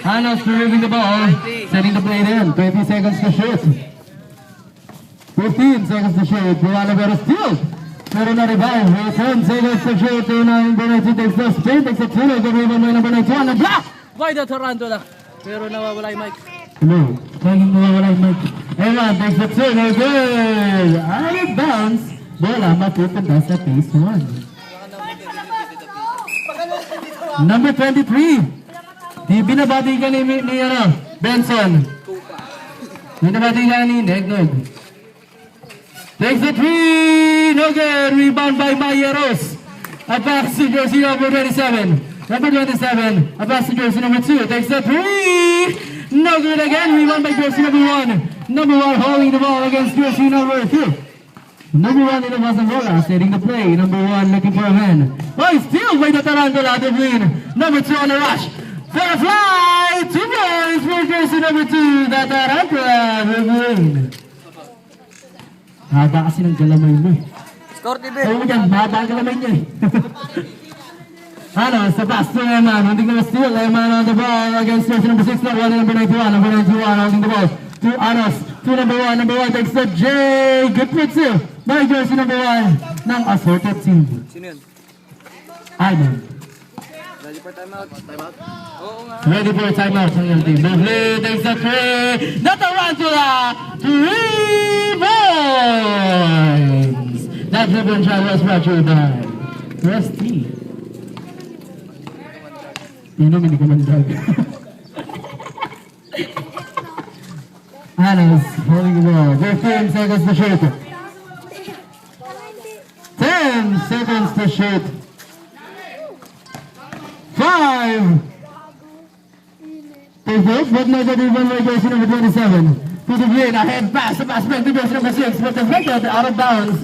Anos removing the ball, setting the play in. 20 seconds to shoot. 15 seconds to shoot. Buwala pero still. Pero na revive. 10 seconds to shoot. Number 19 takes the spin. Takes a two. The rebound by number 91. And block! By the Tarantula. Pero nawawala yung mic. No. Laging mawawala yung mic. Evan takes the two. No good. Out of bounds. Bola mapupunta sa phase 1. Number 23. Di binabati ka ni Benson. Binabati ka ni Negnog. Takes the three. No good. Rebound by Mayeros. A pass to jersey number 27. Number 27. A pass to jersey number 2. Takes the three. No good again. Rebound by jersey number 1. Number 1 holding the ball against jersey number 2. Number 1 in the Basangola, setting the play. Number 1 looking for a man. Oh, still by the Tarantula, the green. Number 2 on the rush. For a fly! 2 points for jersey number 2. The Tarantula, the green. Haba kasi ng galamay mo. Score TV. Sabi mo dyan, haba ang galamay niya eh. Ano, sa pass to Eman. Hindi ko na-steal. Eman on the ball against jersey number 6. Number 1 and number 91. Number 91 holding the ball. To Anos. To number 1. Number 1 takes the J. Good pitch too. By jersey number 1 ng assorted team. Sino yun? Ivan. Ready for timeout? Timeout? Oo nga. Ready for a timeout ng yung team. Lovely takes the three. The Tarantula. 3 points. That ribbon shot was brought to you by Rusty. Inom, hindi ko mandag. Anas holding the ball. 15 seconds to shoot. 10 seconds to shoot. 5. Take it, but not the rebound by jersey number 27. To the green, ahead pass. The pass back to jersey number 6, but deflected out of bounds.